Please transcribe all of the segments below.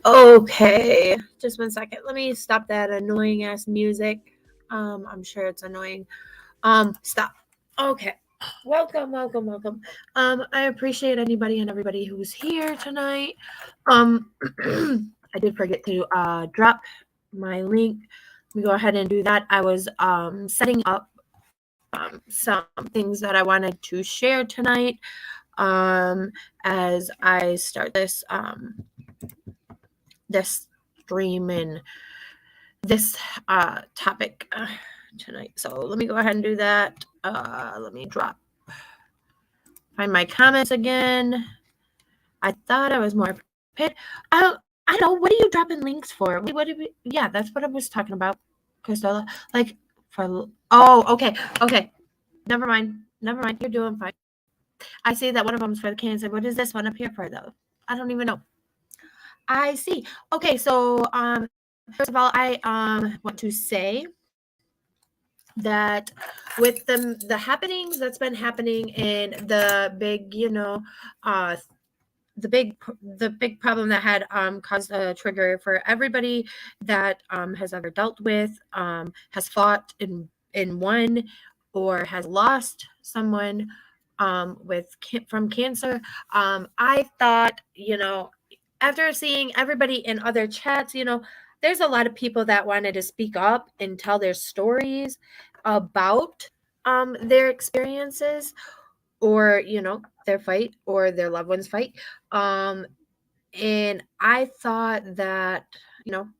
Okay, just 1 second. Let me stop that annoying ass music. I'm sure it's annoying. Stop. Okay. Welcome. I appreciate anybody and everybody who's here tonight. I did forget to drop my link. Let me go ahead and do that. I was setting up some things that I wanted to share tonight as I start this stream and this topic tonight. So let me go ahead and do that. Let me find my comments again. I thought I was more prepared. I don't know. What are you dropping links for? Yeah, that's what I was talking about, Cristela. Like okay. Never mind. You're doing fine. I see that one of them's for the cancer. What is this one up here for, though? I don't even know. I see. Okay, so first of all, I want to say that with the happenings that's been happening in the big, the big problem that had caused a trigger for everybody that has ever dealt with, has fought in won, or has lost someone from cancer. I thought, after seeing everybody in other chats, there's a lot of people that wanted to speak up and tell their stories about their experiences, or their fight, or their loved ones fight. And I thought that,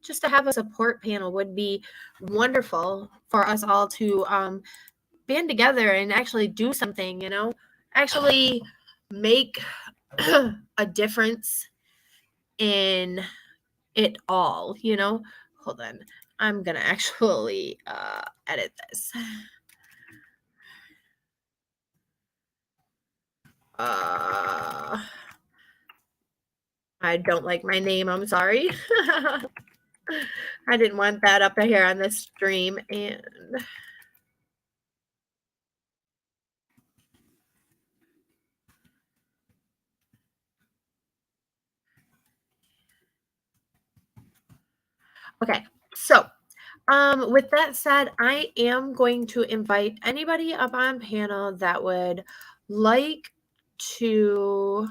just to have a support panel would be wonderful for us all to band together and actually do something, actually make a difference in it all, Hold on. I'm gonna actually edit this. I don't like my name. I'm sorry. I didn't want that up here on the stream. And okay, so with that said, I am going to invite anybody up on panel that would like to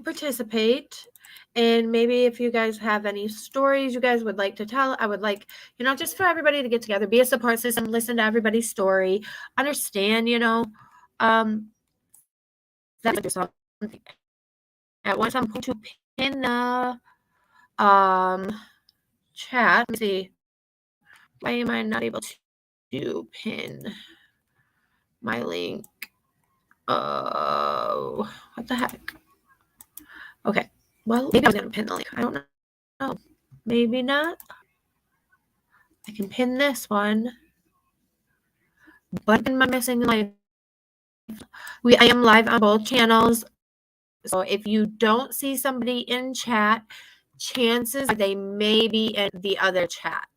participate. And maybe if you guys have any stories you guys would like to tell, I would like, just for everybody to get together, be a support system, listen to everybody's story, understand, that yourself. At once, I'm going to pin the chat. Let me see. Why am I not able to pin my link? Oh, what the heck? Okay. Well, maybe I was going to pin the link. I don't know. Maybe not. I can pin this one. But am I missing live? I am live on both channels. So if you don't see somebody in chat, chances are they may be in the other chat.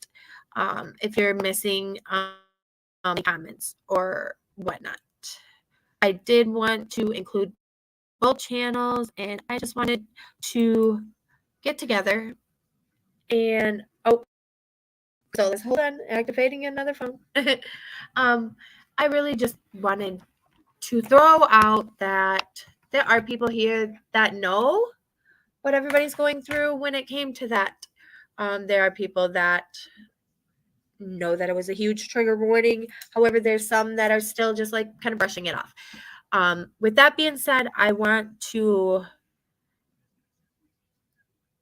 If you're missing comments or whatnot. I did want to include both channels, and I just wanted to get together and so let's hold on, activating another phone. I really just wanted to throw out that there are people here that know what everybody's going through when it came to that. There are people that know that it was a huge trigger warning. However, there's some that are still just like kind of brushing it off. With that being said, I want to,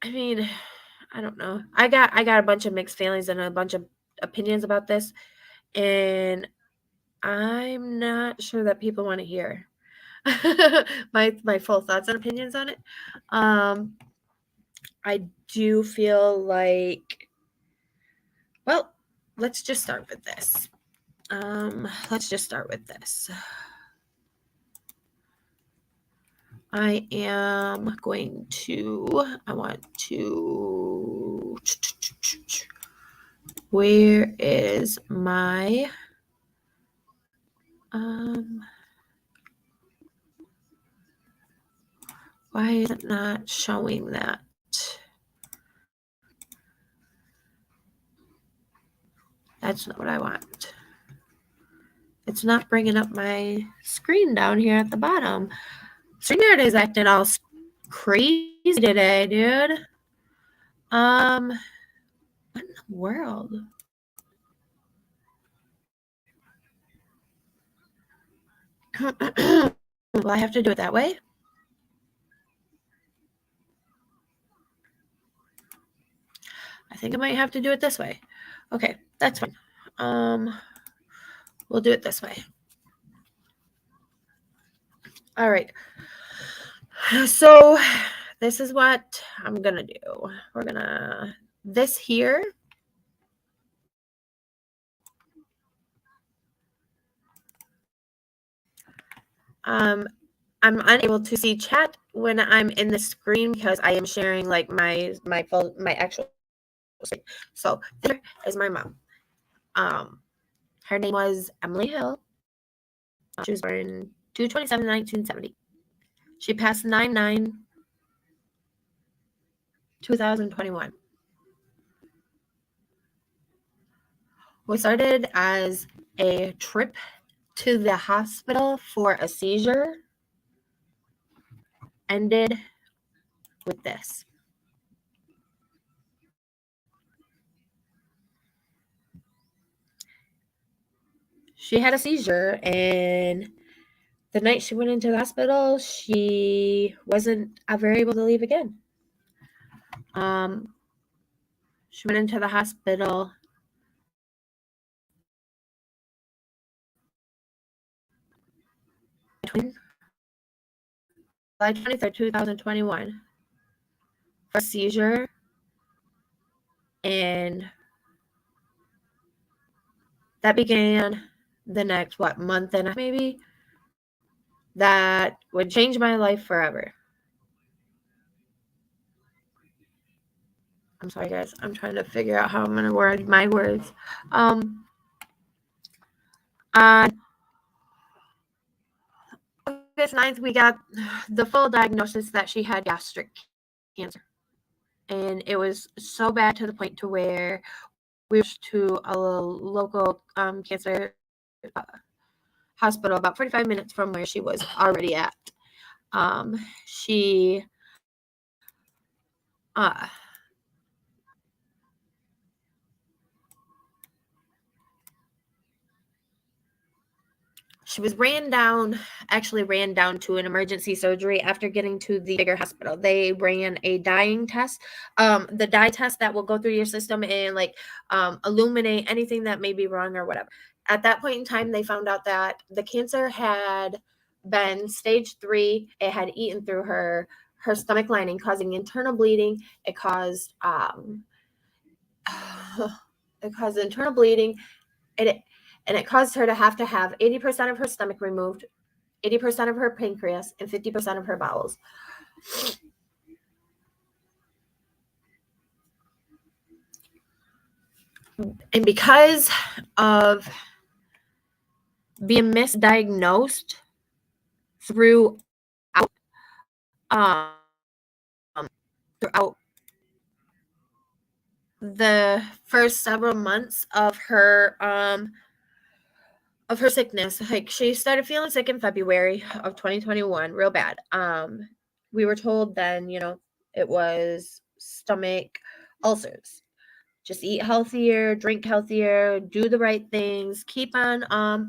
I don't know. I got a bunch of mixed feelings and a bunch of opinions about this, and I'm not sure that people want to hear my full thoughts and opinions on it. I do feel like, well, let's just start with this. I want to, where is my, Why is it not showing that? That's not what I want. It's not bringing up my screen down here at the bottom. StreamYard is acting all crazy today, dude. What in the world? Will I have to do it that way? I think I might have to do it this way. Okay, that's fine. We'll do it this way. All right. So this is what I'm gonna do. We're gonna this here. I'm unable to see chat when I'm in the screen because I am sharing like my actual screen. So there is my mom. Her name was Emily Hill. She was born 2/27/1970. She passed 9/9/2021. We started as a trip to the hospital for a seizure, ended with this. She had a seizure, and the night she went into the hospital, she wasn't ever able to leave again. She went into the hospital July 23rd, 2021 for a seizure, and that began the next, month and a half maybe, that would change my life forever. I'm sorry, guys. I'm trying to figure out how I'm going to word my words. On August 9th, we got the full diagnosis that she had gastric cancer. And it was so bad to the point to where we went to a local cancer hospital about 45 minutes from where she was already at. She was ran down to an emergency surgery after getting to the bigger hospital. They ran a dyeing test, the dye test that will go through your system and illuminate anything that may be wrong or whatever. At that point in time, they found out that the cancer had been stage 3. It had eaten through her stomach lining, causing internal bleeding. It caused internal bleeding. And it caused her to have 80% of her stomach removed, 80% of her pancreas, and 50% of her bowels. And because of being misdiagnosed throughout the first several months of her sickness, she started feeling sick in February of 2021, real bad. We were told then, it was stomach ulcers. Just eat healthier, drink healthier, do the right things, keep on a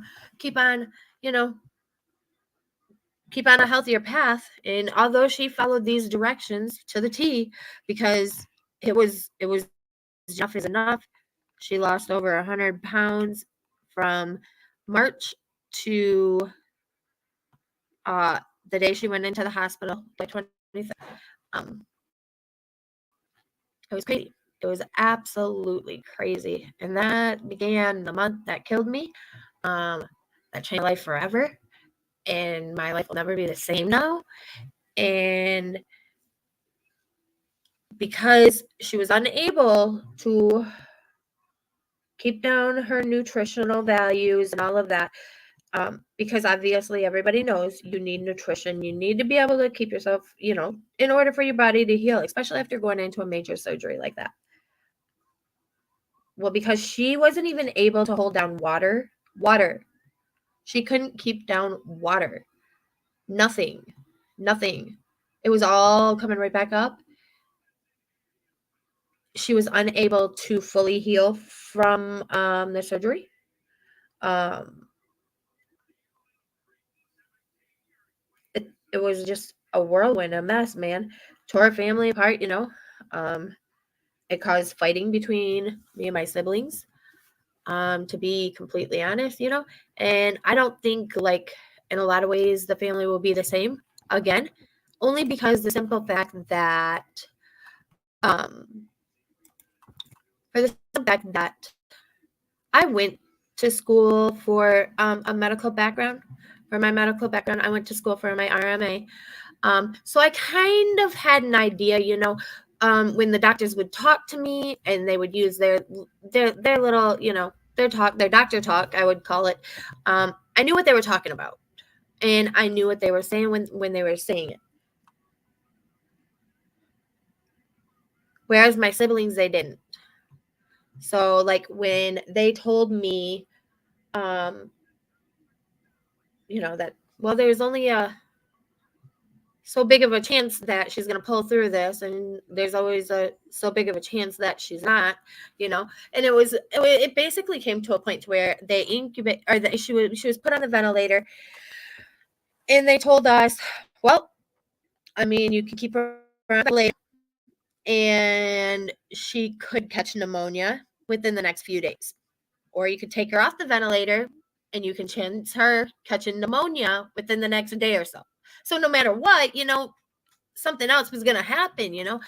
healthier path. And although she followed these directions to the T, because it was enough is enough, she lost over 100 pounds from March to the day she went into the hospital, like 23rd. It was crazy. It was absolutely crazy. And that began the month that killed me. That changed my life forever. And my life will never be the same now. And because she was unable to keep down her nutritional values and all of that, Because obviously everybody knows you need nutrition. You need to be able to keep yourself, in order for your body to heal, especially after going into a major surgery like that. Well, because she wasn't even able to hold down water. She couldn't keep down water. Nothing. It was all coming right back up. She was unable to fully heal from the surgery. It was just a whirlwind, a mess, man. Tore our family apart, It caused fighting between me and my siblings, to be completely honest, And I don't think, like, in a lot of ways, the family will be the same again, only because the simple fact that, um, for the simple fact that I went to school for a medical background. For my medical background, I went to school for my RMA. So I kind of had an idea, when the doctors would talk to me and they would use their little, their doctor talk, I would call it. I knew what they were talking about, and I knew what they were saying when they were saying it. Whereas my siblings, they didn't. So, like, when they told me, that, well, there's only so big of a chance that she's going to pull through this, and there's always so big of a chance that she's not, and it basically came to a point where they incubate, or that she was put on the ventilator, and they told us, well, I mean, you can keep her on the ventilator and she could catch pneumonia within the next few days, or you could take her off the ventilator and you can chance her catching pneumonia within the next day or so. So no matter what, something else was going to happen, and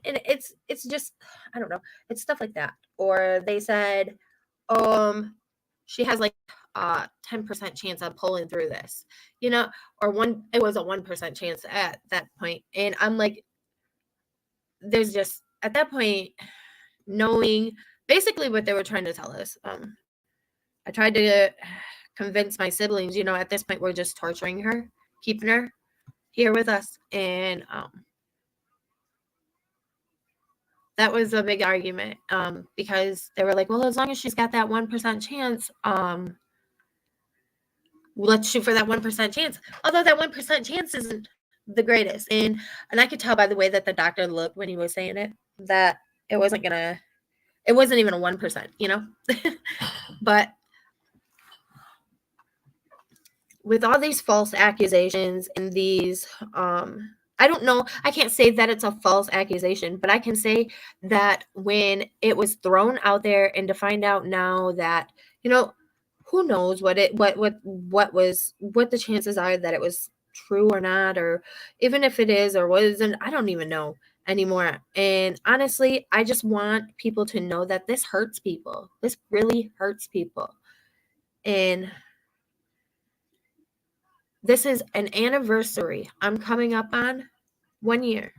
it's just, I don't know, it's stuff like that. Or they said, she has like 10% chance of pulling through this, or it was a 1% chance at that point. And I'm like, there's just, at that point, knowing basically what they were trying to tell us, I tried to convince my siblings, at this point, we're just torturing her, keeping her here with us. And that was a big argument, because they were like, well, as long as she's got that 1% chance, let's shoot for that 1% chance. Although that 1% chance isn't the greatest. And I could tell by the way that the doctor looked when he was saying it, that it wasn't even a 1%, But with all these false accusations and these, I don't know, I can't say that it's a false accusation, but I can say that when it was thrown out there, and to find out now that, who knows what the chances are that it was true or not, or even if it is or wasn't, I don't even know anymore. And honestly, I just want people to know that this hurts people. This really hurts people. And this is an anniversary. I'm coming up on 1 year.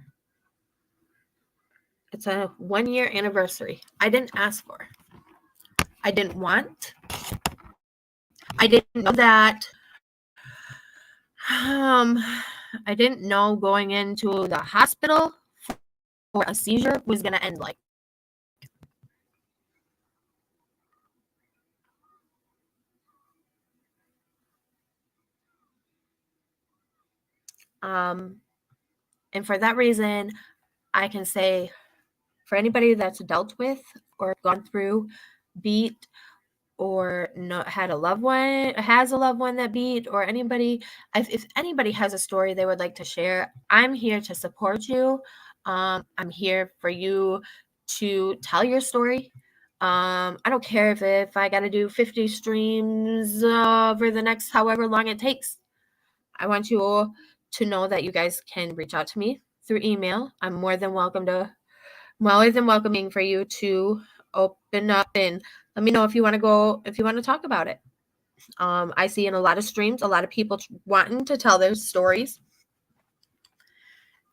It's a 1 year anniversary. I didn't ask for. I didn't want. I didn't know that. I didn't know going into the hospital for a seizure was going to end like. And for that reason, I can say, for anybody that's dealt with or gone through beat, or has a loved one that beat, or anybody, if anybody has a story they would like to share, I'm here to support you. I'm here for you to tell your story. I don't care if I got to do 50 streams over the next however long it takes. I want you all to know that you guys can reach out to me through email. I'm more than welcoming for you to open up and let me know if you want to talk about it. I see in a lot of streams, a lot of people wanting to tell their stories,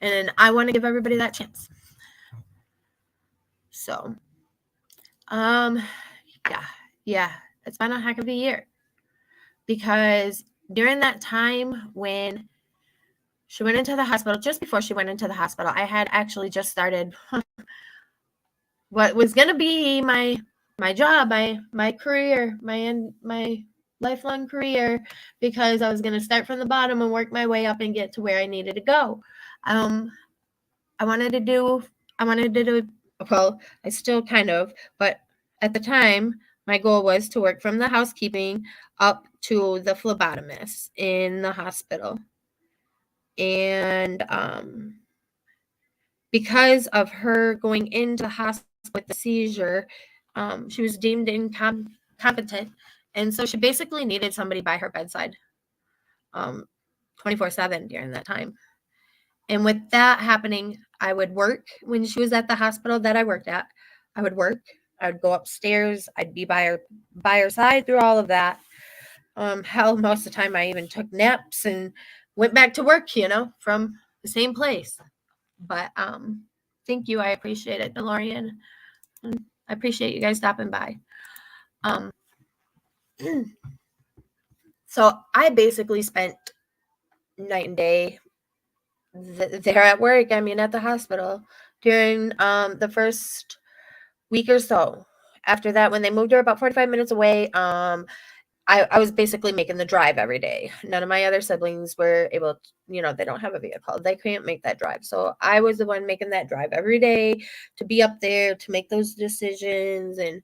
and I want to give everybody that chance. So, yeah, it's been a heck of a year, because during that time when she went into the hospital, just before she went into the hospital, I had actually just started what was going to be my job, my career, my lifelong career, because I was going to start from the bottom and work my way up and get to where I needed to go. I wanted to do, well, I still kind of, but at the time, my goal was to work from the housekeeping up to the phlebotomist in the hospital. And because of her going into the hospital with the seizure, she was deemed incompetent. And so she basically needed somebody by her bedside 24/7 during that time. And with that happening, I would work when she was at the hospital that I worked at. I would work. I would go upstairs. I'd be by her side through all of that. Hell, most of the time I even took naps and went back to work, from the same place. But thank you. I appreciate it, Delorean. I appreciate you guys stopping by. So I basically spent night and day there at work. I mean, at the hospital during the first week or so. After that, when they moved her about 45 minutes away, I was basically making the drive every day. None of my other siblings were able to, they don't have a vehicle. They can't make that drive. So I was the one making that drive every day to be up there, to make those decisions, and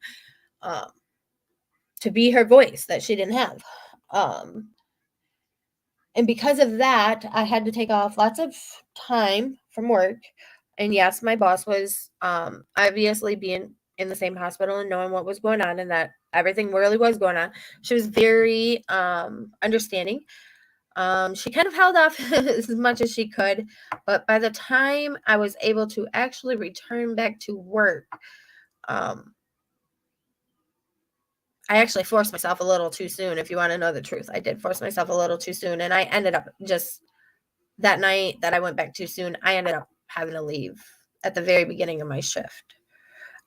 to be her voice that she didn't have. And because of that, I had to take off lots of time from work. And yes, my boss was obviously being in the same hospital and knowing what was going on and that everything really was going on. She was very understanding. She kind of held off as much as she could. But by the time I was able to actually return back to work, I actually forced myself a little too soon. If you want to know the truth, I did force myself a little too soon. And I ended up just that night that I went back too soon, I ended up having to leave at the very beginning of my shift.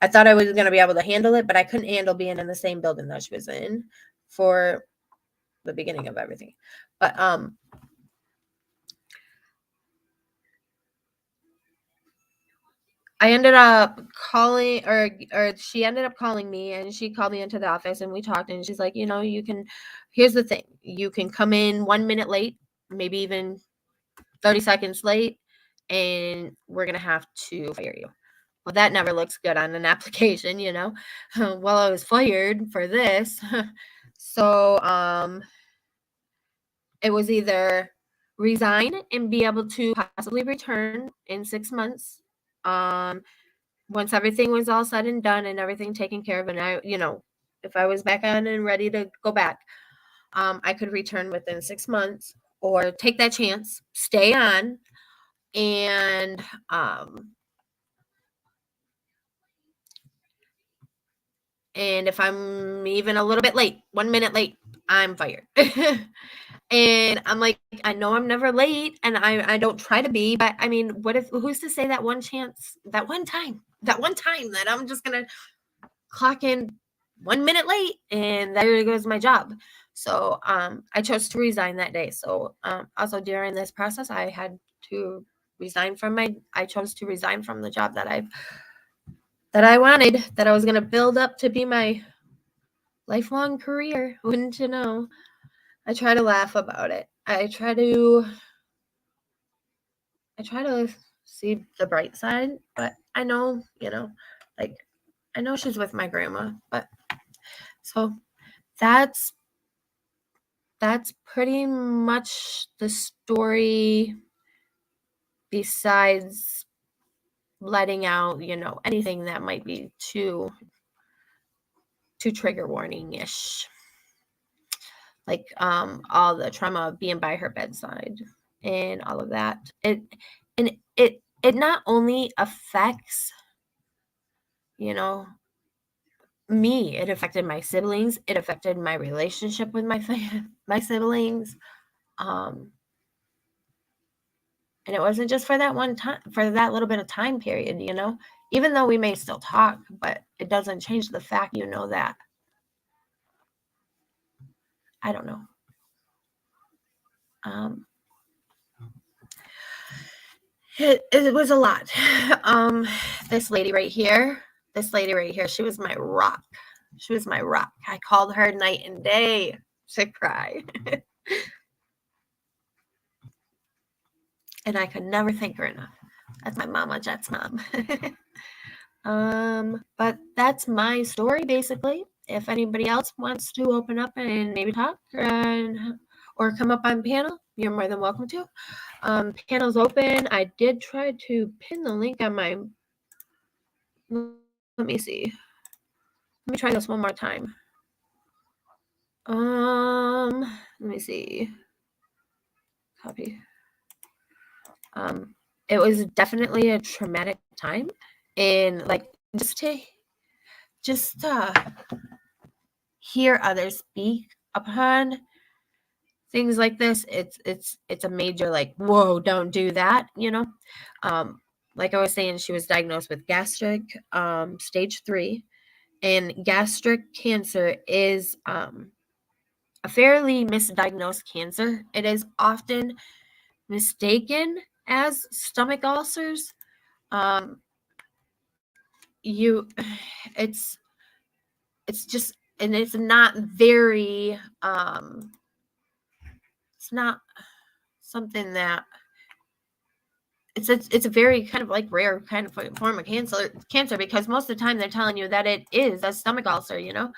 I thought I was going to be able to handle it, but I couldn't handle being in the same building that she was in for the beginning of everything. But I ended up calling, or she ended up calling me, and she called me into the office and we talked, and she's like, here's the thing. You can come in 1 minute late, maybe even 30 seconds late, and we're going to have to fire you. Well, that never looks good on an application, Well, I was fired for this. So it was either resign and be able to possibly return in 6 months. Once everything was all said and done and everything taken care of, and if I was back on and ready to go back, I could return within 6 months, or take that chance, stay on, and if I'm even a little bit late, 1 minute late, I'm fired. And I'm like, I know I'm never late, and I don't try to be, but I mean, who's to say that one chance, that one time that I'm just gonna clock in 1 minute late and there goes my job. So I chose to resign that day. So also during this process, I chose to resign from the job that I wanted, that I was gonna build up to be my lifelong career. Wouldn't you know? I try to laugh about it. I try to see the bright side, but I know, like, I know she's with my grandma, but so that's pretty much the story, besides letting out, anything that might be too trigger warning-ish. Like all the trauma of being by her bedside and all of that. It not only affects, me, it affected my siblings, it affected my relationship with my siblings. And it wasn't just for that one time, for that little bit of time period, even though we may still talk, but it doesn't change the fact, that I don't know. It was a lot. This lady right here, she was my rock. She was my rock. I called her night and day to cry. And I could never thank her enough. That's my mama, Jet's mom. But that's my story, basically. If anybody else wants to open up and maybe talk or come up on panel, you're more than welcome to. Panel's open. I did try to pin the link on my... Let me see. Let me try this one more time. Let me see. Copy. It was definitely a traumatic time, and like just to hear others speak upon things like this, it's a major like, whoa, don't do that, you know. Like I was saying, she was diagnosed with gastric stage 3, and gastric cancer is a fairly misdiagnosed cancer. It is often mistaken as stomach ulcers. It's just, and it's not very it's not something that it's a very kind of like rare kind of form of cancer, because most of the time they're telling you that it is a stomach ulcer, you know.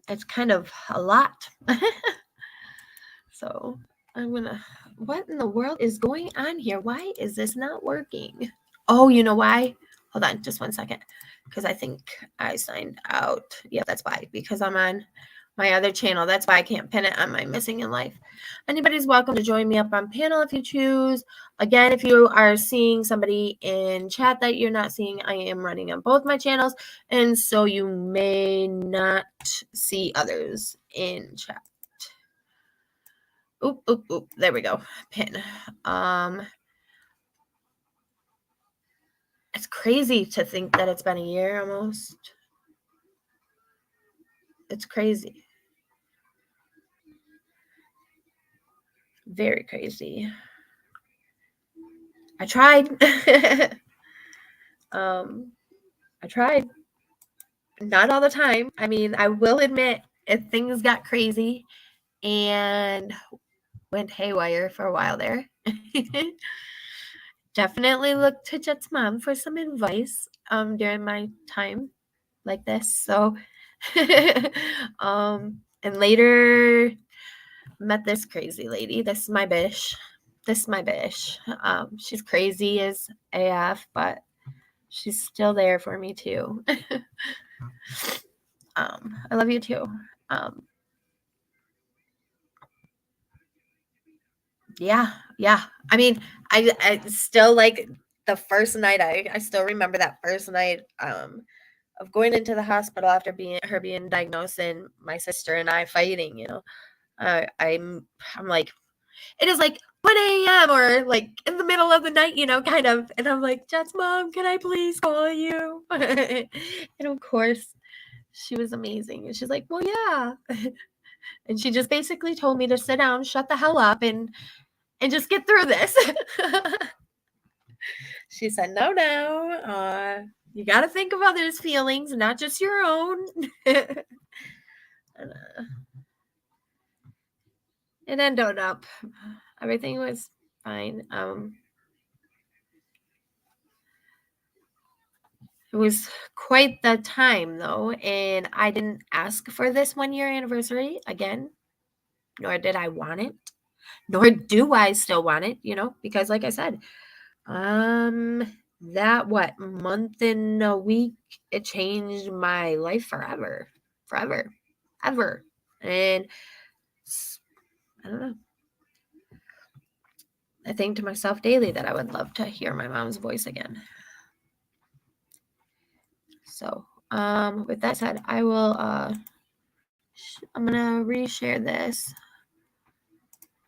It's kind of a lot. So what in the world is going on here? Why is this not working? Oh, you know why? Hold on just 1 second, because I think I signed out. Yeah, that's why, because I'm on my other channel. That's why I can't pin it on my Missing in Life. Anybody's welcome to join me up on panel if you choose. Again, if you are seeing somebody in chat that you're not seeing, I am running on both my channels, and so you may not see others in chat. Oop, there we go. Pin. It's crazy to think that it's been a year almost. It's crazy. Very crazy. I tried. I tried. Not all the time. I mean, I will admit, if things got crazy and went haywire for a while there, definitely looked to Jet's mom for some advice during my time like this. So, and later met this crazy lady. This is my bish. She's crazy as AF, but she's still there for me too. I love you too. Yeah. I mean, I still like the first night. I still remember that first night of going into the hospital after being diagnosed, and my sister and I fighting. You know, I'm like, it is like 1 a.m. or like in the middle of the night, you know, kind of. And I'm like, Jet's mom, can I please call you? And of course, she was amazing. And she's like, well, yeah. And she just basically told me to sit down, shut the hell up, and just get through this. She said, no, you got to think of others' feelings, not just your own. It ended up, everything was fine. It was quite the time, though, and I didn't ask for this 1-year anniversary again, nor did I want it, nor do I still want it, you know, because like I said, that month and a week, it changed my life forever, ever. And I don't know. I think to myself daily that I would love to hear my mom's voice again. So, with that said, I will, I'm going to reshare this.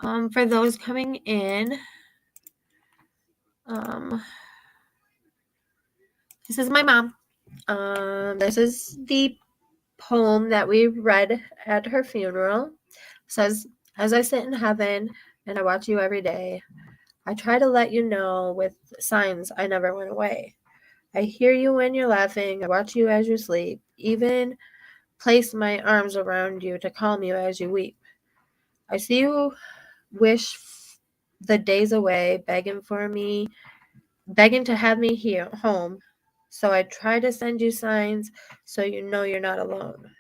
For those coming in, this is my mom. This is the poem that we read at her funeral. Says, as I sit in heaven and I watch you every day, I try to let you know with signs I never went away. I hear you when you're laughing. I watch you as you sleep. Even place my arms around you to calm you as you weep. I see you wish the days away, begging to have me here home. So I try to send you signs so you know you're not alone.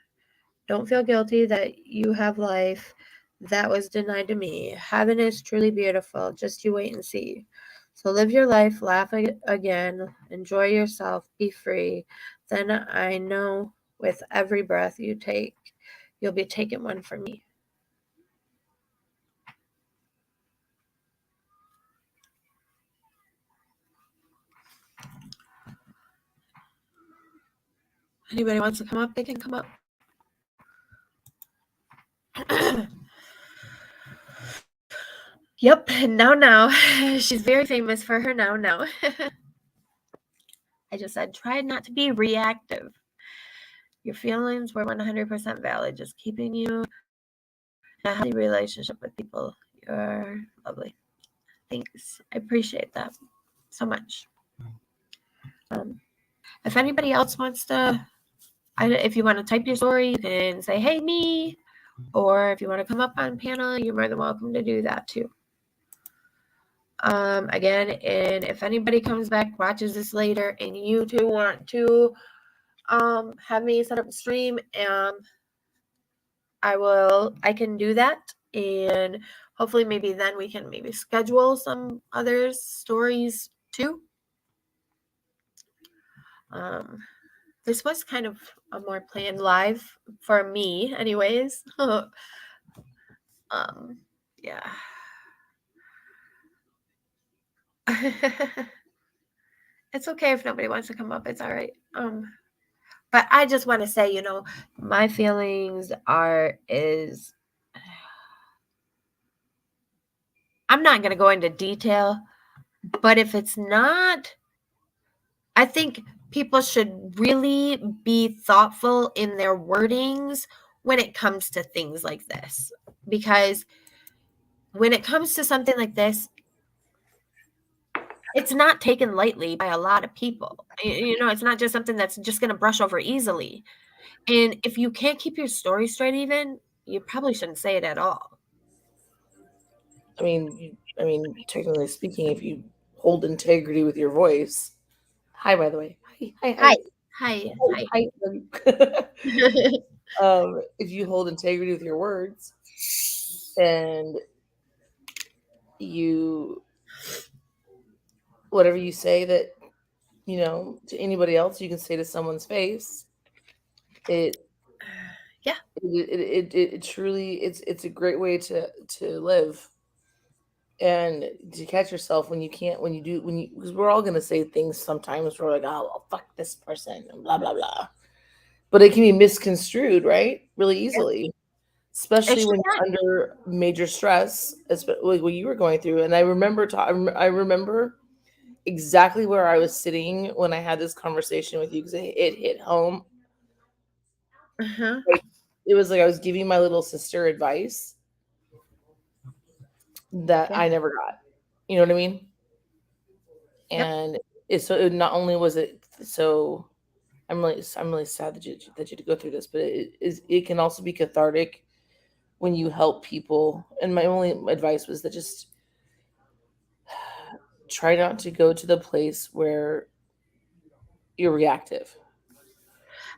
Don't feel guilty that you have life that was denied to me. Heaven is truly beautiful. Just you wait and see. So live your life, laugh again, enjoy yourself, be free. Then I know with every breath you take, you'll be taking one from me. Anybody wants to come up, they can come up. Yep, now. She's very famous for her now. I just said, try not to be reactive. Your feelings were 100% valid. Just keeping you in a healthy relationship with people. You're lovely. Thanks. I appreciate that so much. If anybody else wants to, if you want to type your story, you can say, hey, me. Or if you want to come up on panel, you're more than welcome to do that too. Again, and if anybody comes back, watches this later, and you too want to have me set up a stream, I can do that, and hopefully maybe then we can maybe schedule some other stories too. This was kind of a more planned live for me anyways. Yeah. It's okay if nobody wants to come up, it's all right. But I just want to say, my feelings is I'm not going to go into detail, but if it's not, I think people should really be thoughtful in their wordings when it comes to things like this. Because when it comes to something like this, it's not taken lightly by a lot of people. It's not just something that's just going to brush over easily. And if you can't keep your story straight even, you probably shouldn't say it at all. I mean, technically speaking, if you hold integrity with your voice. Hi, by the way. Hi. Hi. Hi. Hi. Hi. If you hold integrity with your words and you, whatever you say that, to anybody else, you can say to someone's face, it, Yeah. it truly, it's a great way to live and to catch yourself when you can't, when you do, because we're all going to say things sometimes we're like, oh, well, fuck this person and blah, blah, blah. But it can be misconstrued, right? Really easily, It especially should when you're not. under major stress, like what you were going through. And I remember, I remember exactly where I was sitting when I had this conversation with you because it hit home. Uh-huh. Like it was like I was giving my little sister advice that Yeah. I never got. You know what I mean? Yep. And not only was it so. I'm really sad that you had to go through this, but it can also be cathartic when you help people. And my only advice was that just try not to go to the place where you're reactive.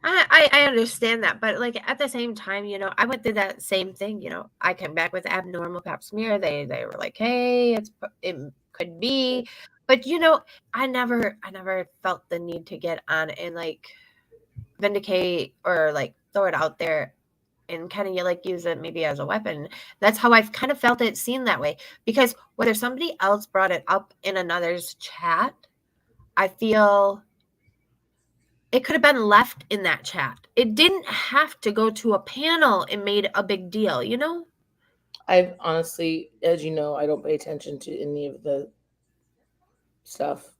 I understand that, but like at the same time, I went through that same thing. I came back with abnormal pap smear. They were like, hey, it could be, but I never felt the need to get on and like vindicate or like throw it out there and kind of like use it maybe as a weapon. That's how I've kind of felt it seen that way, because whether somebody else brought it up in another's chat, I feel it could have been left in that chat. It didn't have to go to a panel and made a big deal. I've honestly, as you know, I don't pay attention to any of the stuff.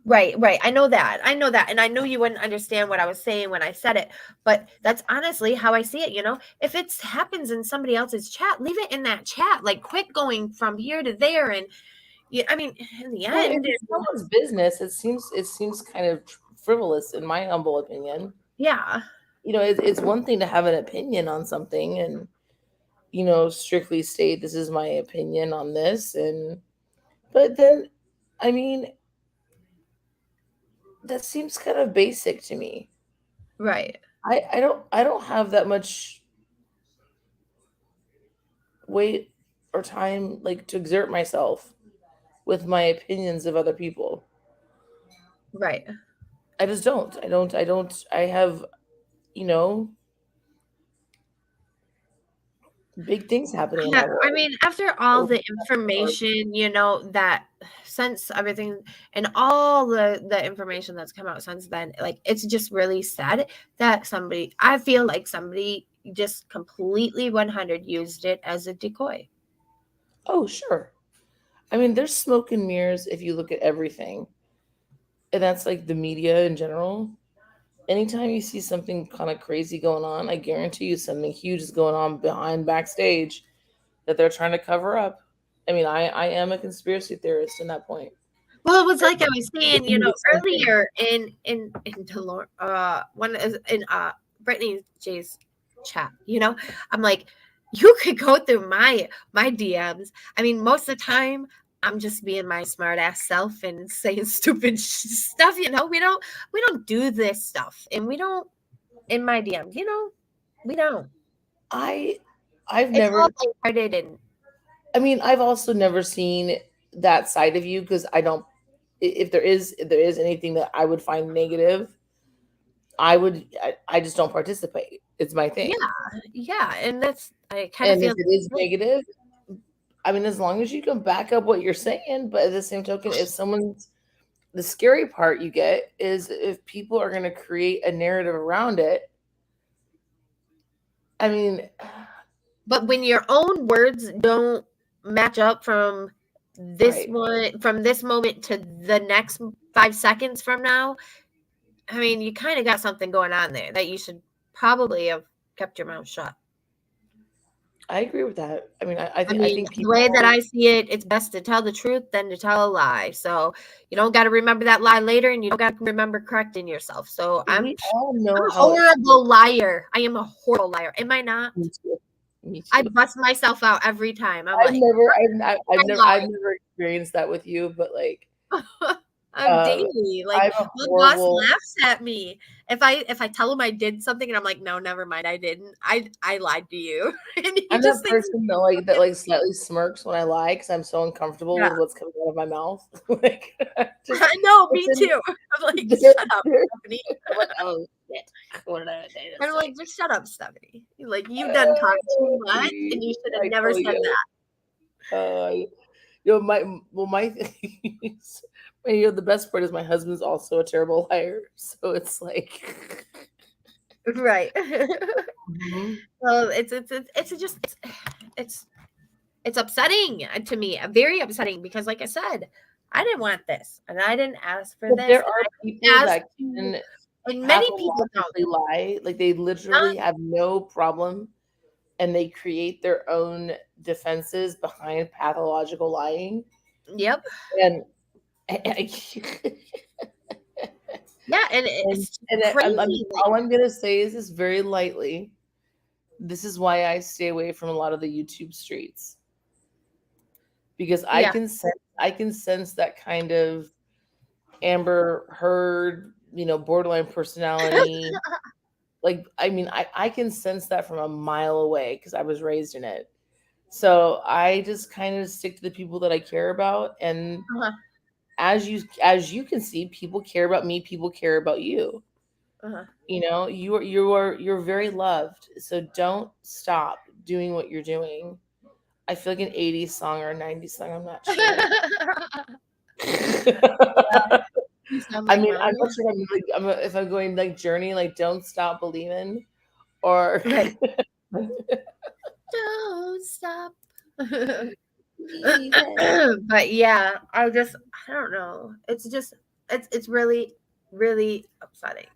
Right, right. I know that. I know that. And I know you wouldn't understand what I was saying when I said it, but that's honestly how I see it, you know? If it happens in somebody else's chat, leave it in that chat. Like quit going from here to there and yeah, I mean, in the Well, if end, it's someone's business, it seems kind of frivolous in my humble opinion. yeah, It's one thing to have an opinion on something and strictly state this is my opinion on this, and but then, I mean, that seems kind of basic to me. right, I don't have that much weight or time like to exert myself with my opinions of other people. right. I just don't. I have, you know, big things happening in Yeah, my I world. mean, after all the information, that since everything and all the information that's come out since then, like it's just really sad that somebody I feel like somebody just completely 100 used it as a decoy. Oh, sure. I mean, there's smoke and mirrors if you look at everything. And that's like the media in general. Anytime you see something kind of crazy going on, I guarantee you something huge is going on behind backstage that they're trying to cover up. I mean, I am a conspiracy theorist in that point. Well, it was like I was Give saying, me the same thing. earlier in Delor one is in Brittany J's chat, I'm like, you could go through my DMs. I mean, most of the time I'm just being my smart ass self and saying stupid stuff, we don't do this stuff and we don't in my DMs, we don't. I I've It's all never lighthearted and I mean, I've also never seen that side of you because I don't if there is anything that I would find negative, I just don't participate. It's my yeah, thing. yeah, and that's I kind of And feel if it is negative, I mean, as long as you can back up what you're saying, but at the same token, if someone's the scary part you get is if people are going to create a narrative around it. I mean, But when your own words don't match up right. from this moment to the next 5 seconds from now, I mean, you kind of got something going on there that you should probably have kept your mouth shut. I agree with that. I mean, I I think I mean, think the way that people I see it, it's best to tell the truth than to tell a lie. So you don't got to remember that lie later, and you don't got to remember correcting yourself. So I'm we all I'm know a how it feels. horrible liar. I am a horrible liar. Am I not? Me too. Me I too. bust myself out every time. I'm I've like, never, I've I never, I've never experienced that with you, but like, uh, daily. Like I'm a my boss horrible. laughs at me if I tell him I did something and I'm like, no, never mind, I didn't. I lied to you, and he I'm just that thinks person that slightly smirks when I lie because I'm so uncomfortable yeah. with what's coming out of my mouth. Like, just I know, me listen. too. I'm like, There, shut up, there, Stephanie. I'm like, oh shit, what did I I'm say? like, just shut up, Stephanie. Like you've done talked too much, and you should have I never totally said get it. that. Uh, my thing is, the best part is my husband's also a terrible liar, so it's like, Right. mhm. Well, it's just it's it's upsetting to me, very upsetting because, like I said, I didn't want this, and I didn't ask for But this, there and are I people didn't ask that to, can and many people don't. pathologically lie, like they Not, literally have no problem, and they create their own defenses behind pathological lying, yep, and yeah, and and it's I'm crazy. Like, all I'm gonna say is this very lightly. This is why I stay away from a lot of the YouTube streets because yeah, I can sense that kind of Amber Heard, borderline personality. Like, I mean, I can sense that from a mile away because I was raised in it. So I just kind of stick to the people that I care about, and uh-huh, as you can see, people care about me. People care about you. uh-huh. You're very loved. So don't stop doing what you're doing. I feel like an '80s song or a '90s song. I'm not sure. You sound I like mean, mom, I'm not sure if I'm going like Journey, like don't stop believing, or right? Don't stop. even. But yeah, I don't know. It's just It's really, really upsetting.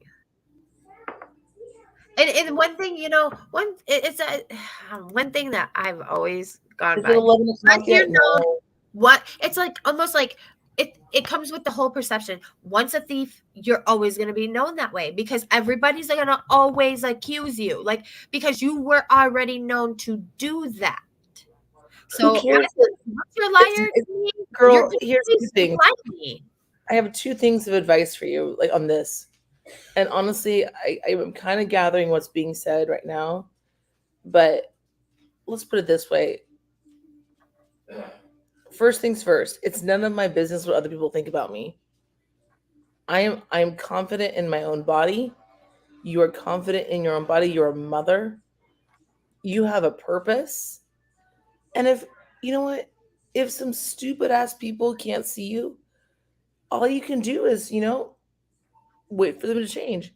And one thing, it's a one thing that I've always gone Is it by. 11 o'clock Once you're yet? known, No. what it's like, almost like it comes with the whole perception. Once a thief, you're always going to be known that way because everybody's going to always accuse you, like because you were already known to do that. Who So cares? once you're a It's, liar it's to me, you're girl. just Here's always two things. like me. I have two things of advice for you, like on this. And honestly, I'm kind of gathering what's being said right now. But let's put it this way: first things first. It's none of my business what other people think about me. I'm confident in my own body. You are confident in your own body. You're a mother. You have a purpose. And if you know what, if some stupid ass people can't see you, all you can do is, wait for them to change.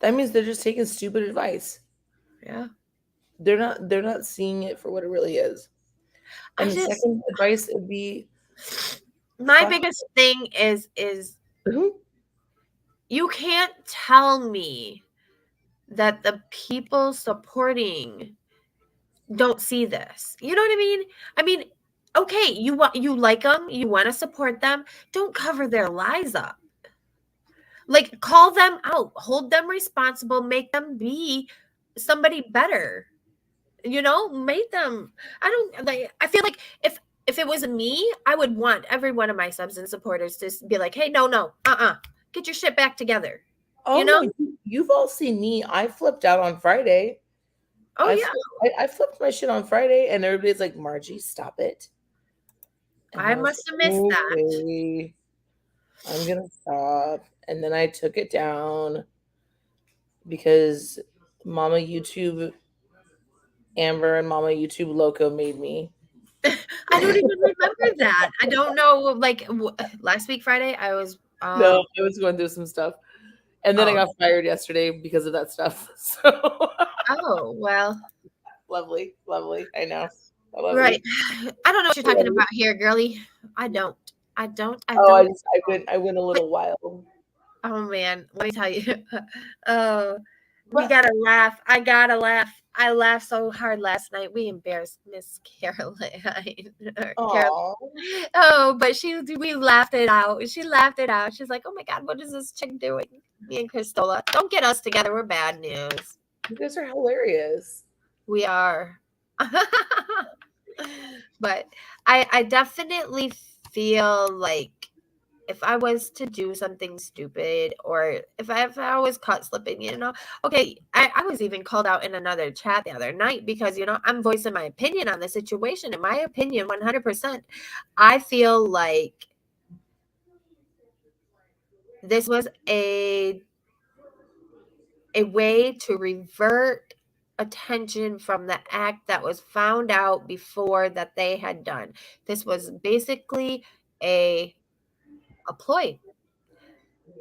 That means they're just taking stupid advice. Yeah. They're not seeing it for what it really is. I And the just second advice would be my fuck. biggest thing is Mhm. you can't tell me that the people supporting don't see this. You know what I mean? I mean, okay, you like them, you want to support them. Don't cover their lies up. Like call them out, hold them responsible, make them be somebody better. Make them. I don't like. I feel like if it was me, I would want every one of my subs and supporters to be like, hey, no, no, get your shit back together. Oh You know? no, you've all seen me. I flipped out on Friday. Oh I yeah, flipped, I flipped my shit on Friday, and everybody's like, "Margie, stop it." And I I was must have missed like, that. "Okay, I'm gonna stop." And then I took it down because Mama YouTube Amber and Mama YouTube Loco made me. I don't even remember that. I don't know. Like last week Friday, I was No, I was going through some stuff, and then I oh got fired yesterday because of that stuff. So oh well, lovely, lovely. I know. I love you. right. I don't know what you're I love talking you. about here, girly. I don't. I don't. I Oh, don't. I went a But little wild. oh man, let me tell you. Oh, we But gotta laugh. I gotta laugh. I laughed so hard last night. We embarrassed Miss Caroline. Carol. oh, Oh, but we laughed it out. She laughed it out. She's like, "Oh my God, what is this chick doing?" Me and Cristola. Don't get us together. We're bad news. you guys are hilarious. We are. But I definitely feel like if I was to do something stupid or if I was caught slipping, okay, I was even called out in another chat the other night because, I'm voicing my opinion on the situation. In my opinion, 100%, I feel like this was a way to revert attention from the act that was found out before that they had done. This was basically a a ploy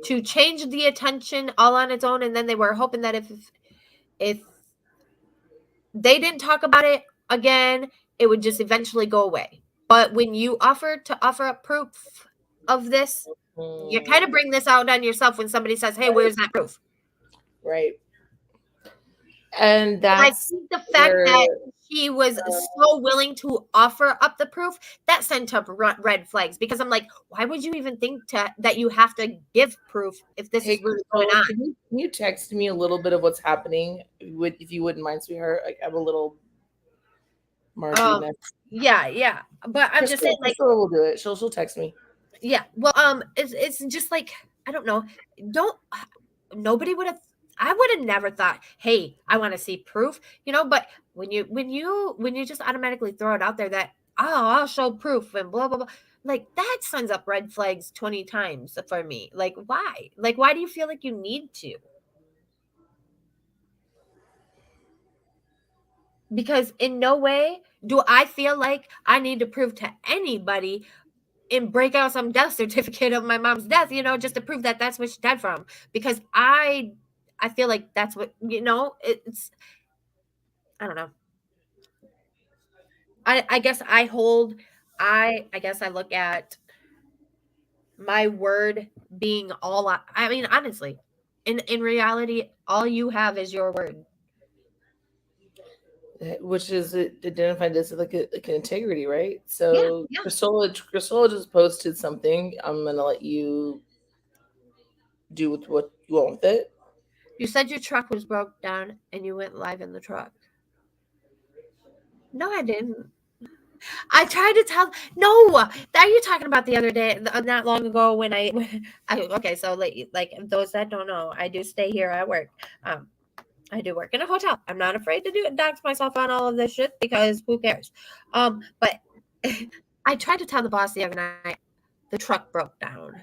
to change the attention all on its own, and then they were hoping that if they didn't talk about it again, it would just eventually go away. But when you offer up proof of this, you kind Mm, of bring this out on yourself when somebody says, "Hey, right, where's that proof?" right. And I that's think the fact where that she was so willing to offer up the proof, that sent up red flags because I'm like, why would you even think that you have to give proof if this hey is really going Crystal, on? can you text me a little bit of what's happening? If you wouldn't mind, sweetheart. I have a little Margie Um, mess. yeah, yeah. But I'm just saying, like, Crystal will do it. She'll text me. yeah. Well, it's just like I don't know. Don't nobody would have. I would have never thought, hey, I want to see proof, But when you just automatically throw it out there that I'll show proof and blah blah blah, like that sends up red flags 20 times for me. Like why? Like why do you feel like you need to? Because in no way do I feel like I need to prove to anybody and break out some death certificate of my mom's death, just to prove that that's what she died from. Because I feel like that's what it's. I don't know. I guess I hold. I guess I look at my word being all I mean, honestly, in reality, all you have is your word. which is identified as like an integrity, right? Yeah, So yeah. Cristola just posted something. I'm gonna let you do with what you want with it. You said your truck was broke down and you went live in the truck. No, I didn't. I tried to tell. No, that you talking about the other day, not long ago when I okay. So like those that don't know, I do stay here at work. Um, I do work in a hotel. I'm not afraid to do it, dox myself on all of this shit because who cares? But I tried to tell the boss the other night the truck broke down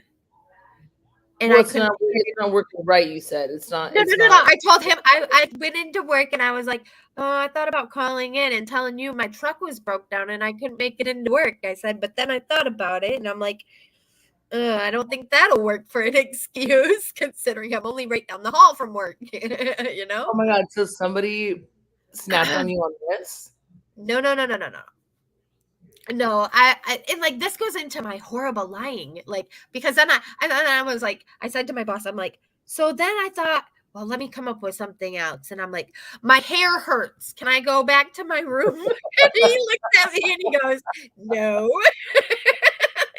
and Well, I it's couldn't. not it's not working right. You said it's not. No, no, It's no, no. not. I told him I went into work and I was like, "Oh, I thought about calling in and telling you my truck was broke down and I couldn't make it into work." I said, but then I thought about it and I'm like, I don't think that'll work for an excuse considering I'm only right down the hall from work, you know? Oh my god! So somebody snapped on you on this. No, no, no, no, no, no. No, and like this goes into my horrible lying, like because then I was like, I said to my boss, I'm like, so then I thought, well, let me come up with something else, and I'm like, my hair hurts. Can I go back to my room? And he looks at me and he goes, no.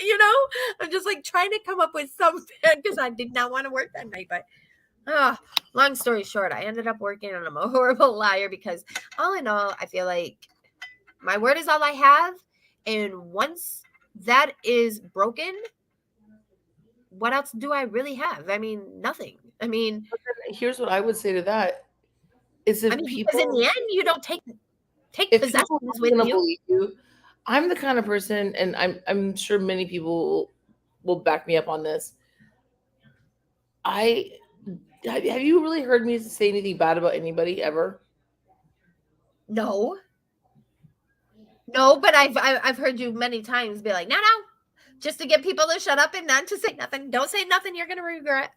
You know, I'm just like trying to come up with something because I did not want to work that night, but long story short, I ended up working and I'm a horrible liar because all in all, I feel like my word is all I have. And once that is broken, what else do I really have? I mean, nothing. Here's what I would say to that: is Because in the end, you don't take if people possessions are with gonna you. believe you, I'm the kind of person, and I'm sure many people will back me up on this. I have you really heard me say anything bad about anybody ever? No, no, but I've heard you many times be like, no, no, just to get people to shut up and not to say nothing. Don't say nothing. You're gonna regret.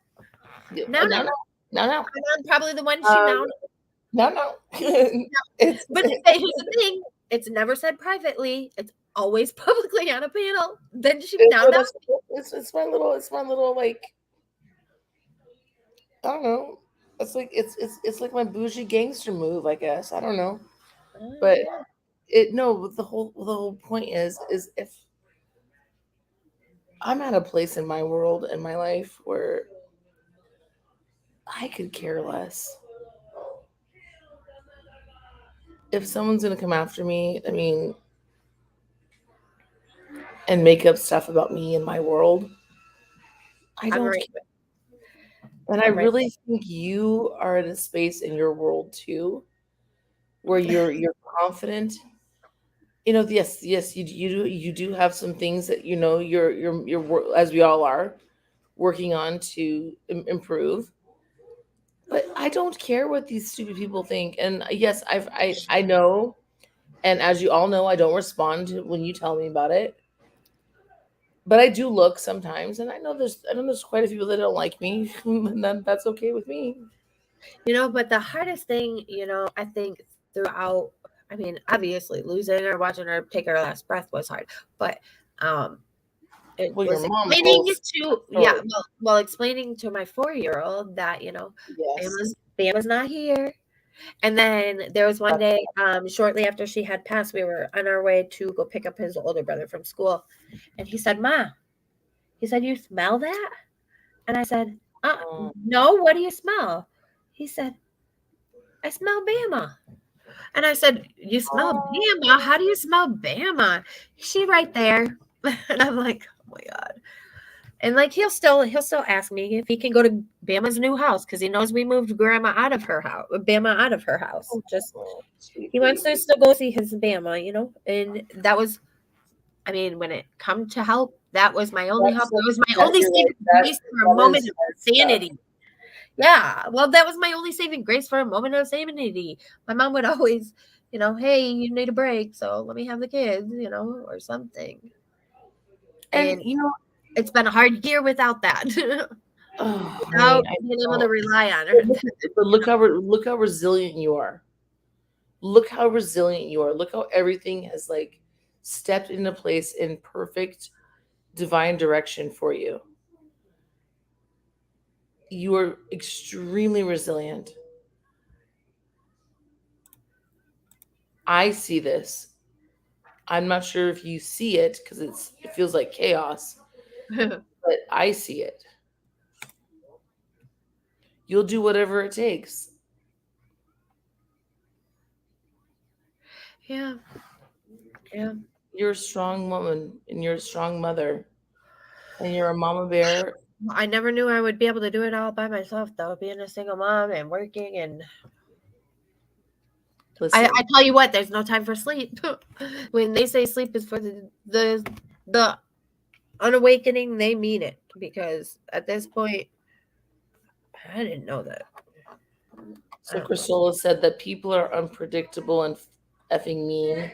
No, No, no, no, no, no, I'm probably the one she um, now. no, no. it's But here's the thing: it's never said privately. It's always publicly on a panel. Then she now well, now. it's my little like I don't know. It's like it's like my bougie gangster move, I guess. I don't know, but Yeah. it no. The whole point is if I'm at a place in my world in my life where I could care less if someone's gonna come after me. I mean, and make up stuff about me and my world. I I'm don't right. care. And I I'm right. really think you are in a space in your world too where you're confident. Yes, you do have some things that as we all are working on to improve. But I don't care what these stupid people think. And yes, I know, and as you all know, I don't respond when you tell me about it. But I do look sometimes, and I know there's quite a few people that don't like me, and that's okay with me. But the hardest thing, I think throughout, I mean, obviously losing her, watching her take her last breath was hard, but um, it Well, your was mom explaining also. it to, yeah, Oh, well, explaining to my 4-year-old that, yes. Bama's not here. And then there was one day, shortly after she had passed, we were on our way to go pick up his older brother from school. And he said, Ma, he said, you smell that? And I said, Oh, no, what do you smell? He said, I smell Bama. And I said, you smell Bama? How do you smell Bama? She right there. And I'm like, oh my God. And like he'll still ask me if he can go to Bama's new house because he knows we moved grandma out of her house, Bama out of her house. Just sweet he wants to baby. still go see his Bama. And that was, I mean, when it come to help, that was my only help. That was my That only you're right. saving grace for a moment of That is tough. sanity. Yeah, well, that was my only saving grace for a moment of sanity. My mom would always, hey, you need a break, so let me have the kids, or something. And And it's been a hard year without that, oh, honey, without I being able to know. rely on her. But look how resilient you are. Look how resilient you are. Look how everything has like stepped into place in perfect divine direction for you. You are extremely resilient. I see this. I'm not sure if you see it because it feels like chaos, but I see it. You'll do whatever it takes. Yeah. Yeah. You're a strong woman and you're a strong mother and you're a mama bear. I never knew I would be able to do it all by myself, though, being a single mom and working. And I Listen, tell you what, there's no time for sleep. When they say sleep is for the unawakening, they mean it. Because at this point, I didn't know that. I so don't know. Cristola said that people are unpredictable and effing mean.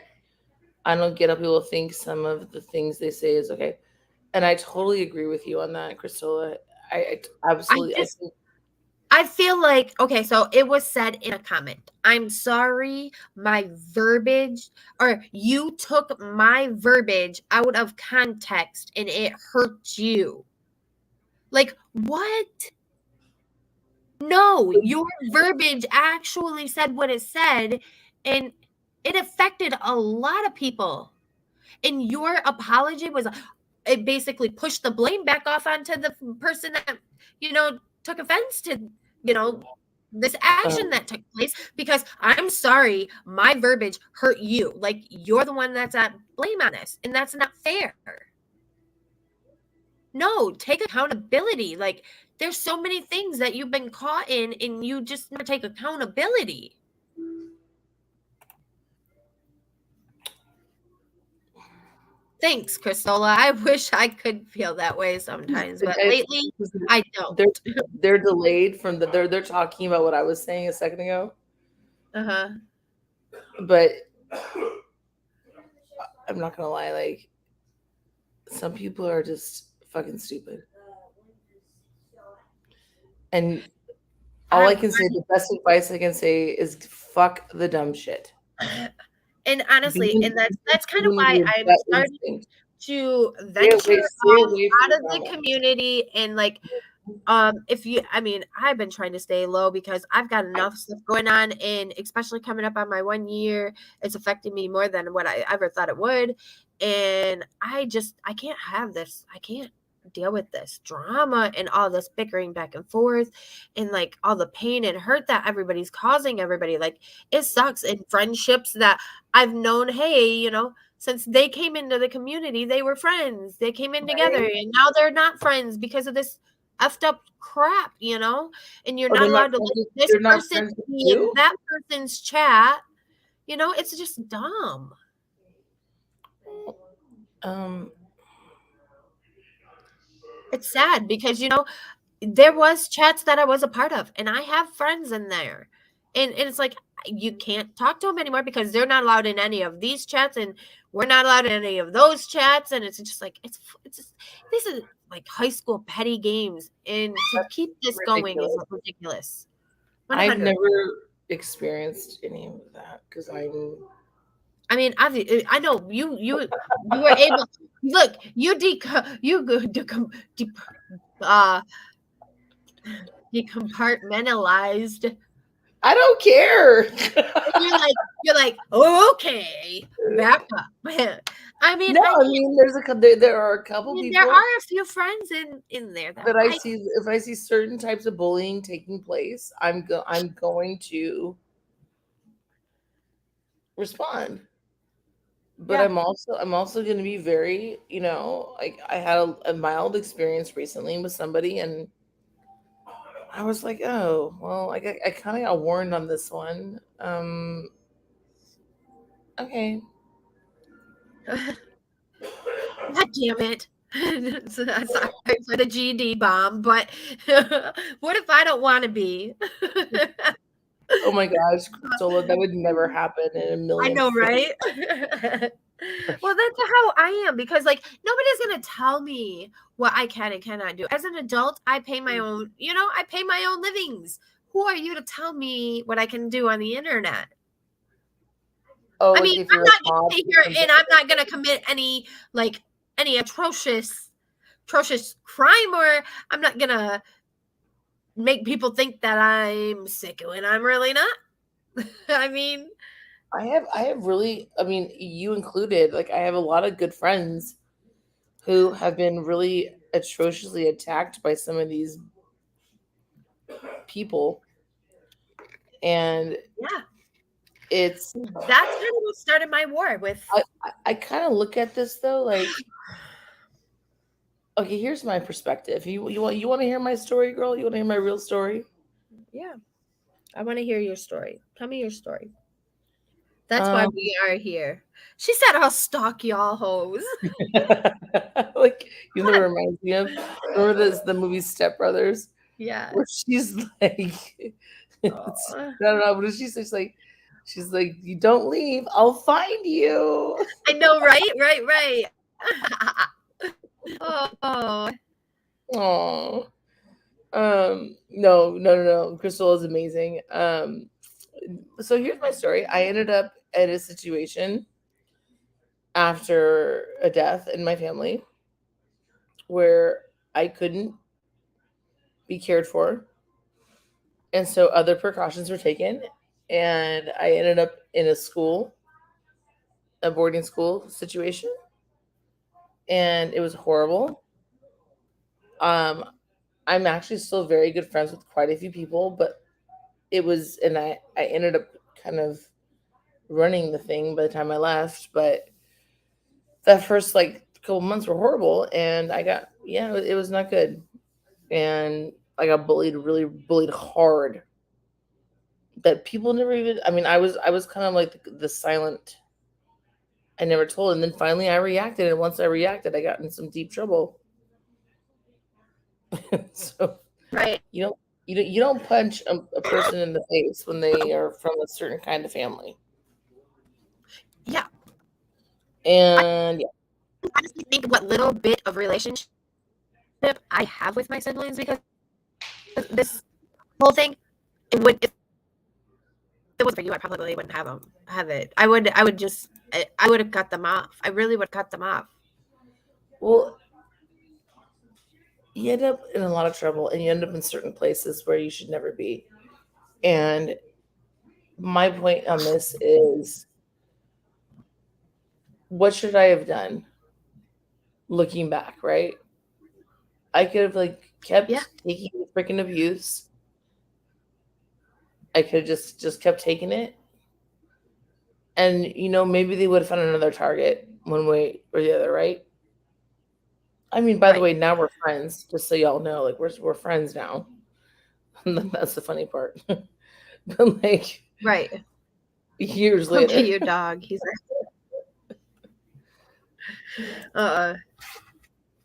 I don't get how people think some of the things they say is okay. And I totally agree with you on that, Cristola. I I absolutely, I just think I feel like, okay, so it was said in a comment. I'm sorry, my verbiage, or you took my verbiage out of context and it hurt you. Like, what? No, your verbiage actually said what it said, and it affected a lot of people. And your apology was, it basically pushed the blame back off onto the person that, took offense to, you know, this action that took place, because I'm sorry, my verbiage hurt you. Like, you're the one that's at blame on this, and that's not fair. No, take accountability. Like, there's so many things that you've been caught in and you just never take accountability. Thanks, Cristola. I wish I could feel that way sometimes, but lately I don't. they're they're delayed from they're talking about what I was saying a second ago. Uh-huh. But I'm not gonna lie, like some people are just fucking stupid. And all I can say, the best advice I can say is fuck the dumb shit. And honestly, and that's kind of Doing why your I'm gut starting instinct. to venture Stay off away out from of the drama. community. And like, if you, I mean, I've been trying to stay low because I've got enough stuff going on, and especially coming up on my 1 year, it's affecting me more than what I ever thought it would. And I can't have this. I can't deal with this drama and all this bickering back and forth, and like all the pain and hurt that everybody's causing everybody. Like, it sucks. In friendships that I've known, hey, since they came into the community, they were friends. They came in together, Right? and now they're not friends because of this effed up crap, and you're Or not allowed to let this they're not person friends with be in you? that person's chat. It's just dumb. Um It's sad because, there was chats that I was a part of, and I have friends in there. And it's like, you can't talk to them anymore because they're not allowed in any of these chats, and we're not allowed in any of those chats. And it's just like, it's just, this is like high school petty games. And to keep this going is ridiculous. ridiculous. I've 100. never experienced any of that because I mean, I know you were able. Look, you uh decompartmentalized. I don't care. And you're like, oh, okay, back up. I mean, No, I I can't. mean there are a I couple mean, there people are a few friends in there that that I I see. If I see certain types of bullying taking place, I'm going to respond. But yeah. I'm also going to be very, like I had a mild experience recently with somebody, and I was like, oh well, I kind of got warned on this one. Okay. God damn it. Sorry for the GD bomb, but what if I don't want to be? Oh my gosh, Sola, that would never happen in a I million know, right? Well, that's how I am, because like nobody's gonna tell me what I can and cannot do. As an adult, I pay my own, I pay my own livings. Who are you to tell me what I can do on the internet? Oh, I like mean, if I'm you're not a gonna mom, sit here and I'm not gonna commit any like any atrocious crime, or I'm not gonna make people think that I'm sick when I'm really not. I mean, I have really, I mean, you included, like, I have a lot of good friends who have been really atrociously attacked by some of these people. And yeah, it's, that's kind of what started my war with. I kind of look at this though, like, okay, here's my perspective. You want to hear my story, girl? You want to hear my real story? Yeah, I want to hear your story. Tell me your story. That's why Um, we are here. She said, "I'll stalk y'all hoes." like, you know what it reminds me of? Remember the movie Step Brothers, Yes. where she's like, I Aw. don't know, what does she say? She's like, you don't leave, I'll find you. I know, right? Right. Oh, Oh, no. Crystal is amazing. So here's my story. I ended up at a situation after a death in my family where I couldn't be cared for, and so other precautions were taken, and I ended up in a boarding school situation, and it was horrible. Um, I'm actually still very good friends with quite a few people, but and I ended up kind of running the thing by the time I left. But that first like couple months were horrible, and yeah, it was not good, and I got bullied, really bullied hard. That people never even. I mean, I was kind of like the silent. I never told, and then finally I reacted, and once I reacted, I got in some deep trouble. So right. you don't you don't punch a person in the face when they are from a certain kind of family. Yeah. And yeah, I honestly think what little bit of relationship I have with my siblings because this whole thing, it would if it wasn't for you, I probably wouldn't have it. I would have cut them off. I really would cut them off. well, you end up in a lot of trouble, and you end up in certain places where you should never be. And my point on this is, what should I have done? Looking back, right? I could have like Yeah. kept taking the freaking abuse. I could have just kept taking it, and maybe they would have found another target one way or the other, right? I mean, by the Right. way, now we're friends. Just so y'all know, like we're friends now. That's the funny part. But like Right. years Look at later, your dog. He's uh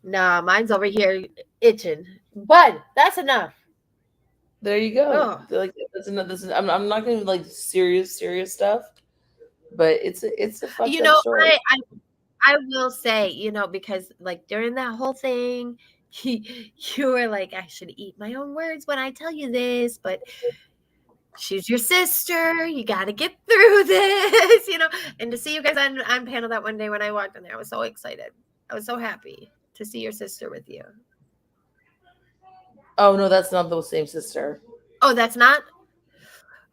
nah, mine's over here itching. But that's enough. there you go. Oh. Like that's another. I'm not gonna like serious stuff, but it's a fucked You up know, story. I will say, because like during that whole thing, you were like, I should eat my own words when I tell you this, but she's your sister. You got to get through this, And to see you guys on panel that one day when I walked in there, I was so excited. I was so happy to see your sister with you. Oh no, that's not the same sister. Oh, that's not?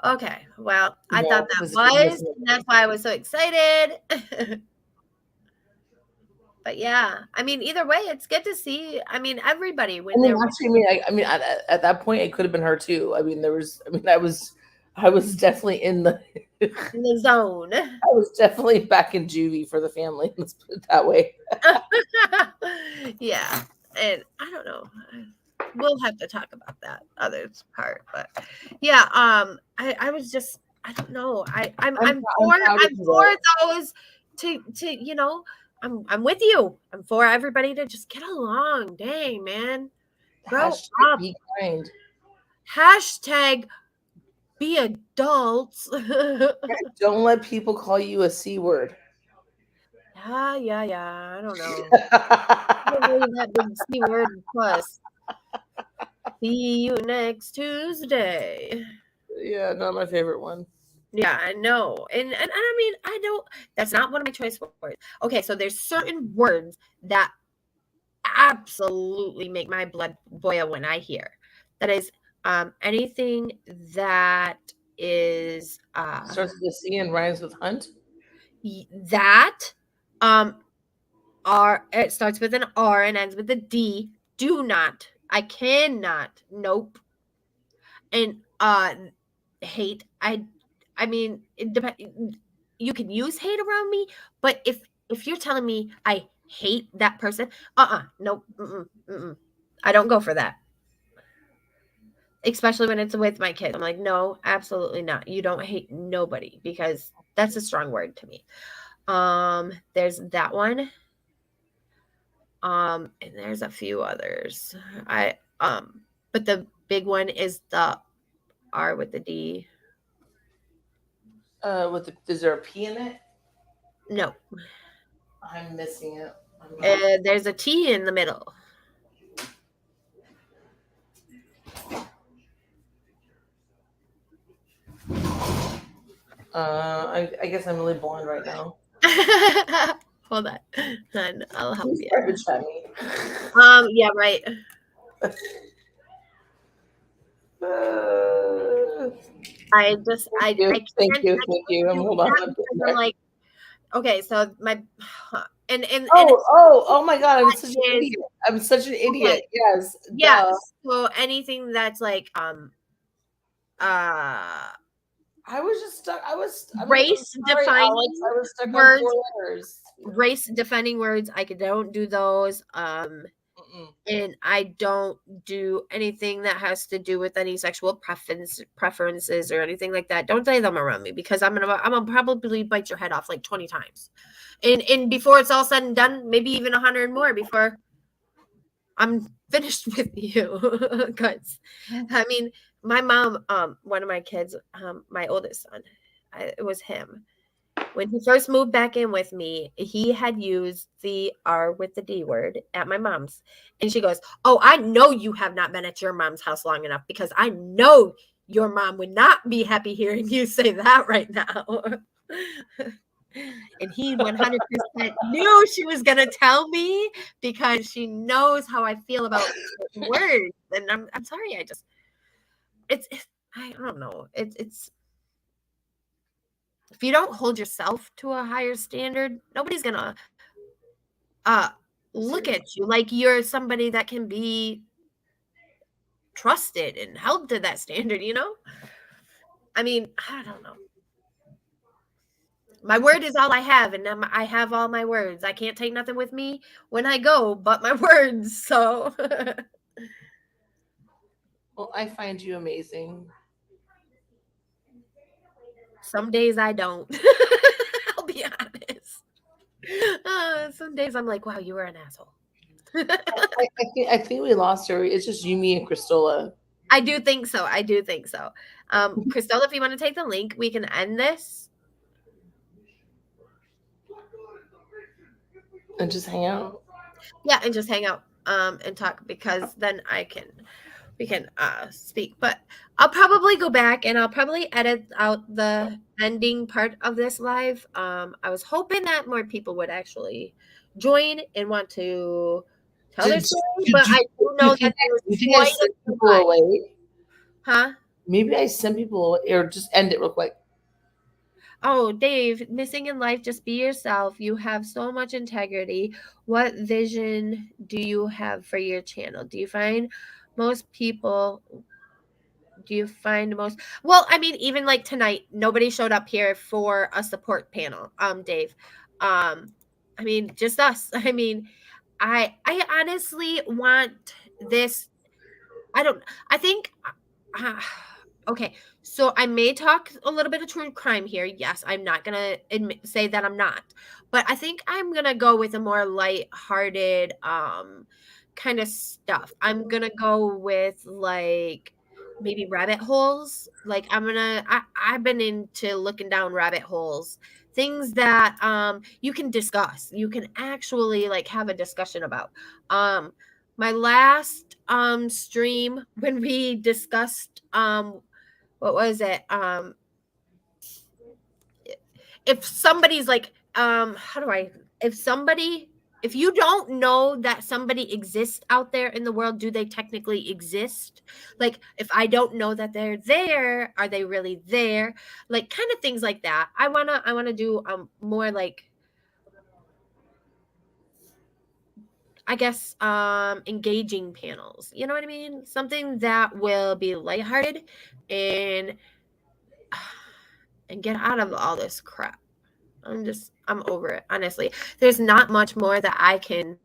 Okay. Well, I thought No, that this was, is. and that's why I was so excited. But yeah, I mean, either way, it's good to see. I mean, everybody I when mean, they're actually, I mean, at that point, it could have been her too. I mean, there was. I mean, I was definitely in the. in the zone. I was definitely back in juvie for the family. Let's put it that way. Yeah, and I don't know. We'll have to talk about that other part, but yeah, I was just I don't know. I'm proud of I'm you for though. those to I'm with you. I'm for everybody to just get along. Dang, man, grow Hashtag up. be kind. Hashtag be adults. Don't let people call you a c word. Yeah. I don't know. I don't believe that big C word plus. See you next Tuesday. Yeah, not my favorite one. Yeah, I know. And I mean, I don't, that's not one of my choice words. Okay, so there's certain words that absolutely make my blood boil when I hear. That is anything that is Starts with a C and rhymes with hunt. that um R, it starts with an R and ends with a D. Do not. I cannot. Nope. And hate. I mean, it depends. You can use hate around me, but if you're telling me I hate that person, nope, I don't go for that. Especially when it's with my kids, I'm like, no, absolutely not. You don't hate nobody because that's a strong word to me. There's that one. And there's a few others. I but the big one is the R with the D. Is there a P in it? No, I'm missing it. I'm not. there's a T in the middle. I guess I'm really blind right now. Hold on, and I'll help Please you. private chat me. Yeah, right. I just I can't Thank you. do Hold on. that because I'm like, okay, so my and Oh my God! I'm such an is idiot. I'm such an okay. idiot. Yes, Yeah, duh. so anything that's like uh I was just stuck. I'm race sorry, Alex. defining I was stuck on words, 4 letters. race defining words, I don't do those. Mm-mm. And I don't do anything that has to do with any sexual preferences or anything like that. Don't say them around me because I'm gonna probably bite your head off like 20 times. And before it's all said and done, maybe even 100 more before I'm finished with you. Cuz I mean, my mom, one of my kids, my oldest son, it was him. When he first moved back in with me, he had used the R with the D word at my mom's. And she goes, "Oh, I know you have not been at your mom's house long enough because I know your mom would not be happy hearing you say that right now." And he 100% knew she was going to tell me because she knows how I feel about certain words. And I'm sorry, it's I don't know. It's if you don't hold yourself to a higher standard, nobody's gonna uh look at you like you're somebody that can be trusted and held to that standard, you know? I mean, I don't know. My word is all I have, and I have all my words. I can't take nothing with me when I go but my words. So Well, I find you amazing. some days I don't. I'll be honest. Some days I'm like, wow, you were an asshole. I think we lost her. It's just you, me, and Cristola. I do think so. I do think so. Crystal, if you want to take the link, we can end this. And just hang out. Yeah, and just hang out and talk because then we can speak. But I'll probably go back and I'll probably edit out the ending part of this live. I was hoping that more people would actually join and want to tell their Did, story, did but you, I do know that there's you think I quite a sent few people lives. away? Huh? Maybe I sent people away, or just end it real quick. Oh, Dave, missing in life, just be yourself. You have so much integrity. What vision do you have for your channel? Most people, do you find most, well, I mean, even like tonight, nobody showed up here for a support panel, Dave. I mean, just us. I mean, I honestly want this. I don't, I think, uh, okay, so I may talk a little bit of true crime here. Yes, I'm not gonna say that I'm not, but I think I'm gonna go with a more light-hearted kind of stuff. I'm gonna go with like maybe rabbit holes. Like I've been into looking down rabbit holes, things that you can discuss. You can actually like have a discussion about. My last stream when we discussed what was it? if somebody's like, if you don't know that somebody exists out there in the world, do they technically exist? Like, if I don't know that they're there, are they really there? Like, kind of things like that. I wanna do more like, I guess, engaging panels. You know what I mean? Something that will be lighthearted and get out of all this crap. I'm over it, honestly. There's not much more that I can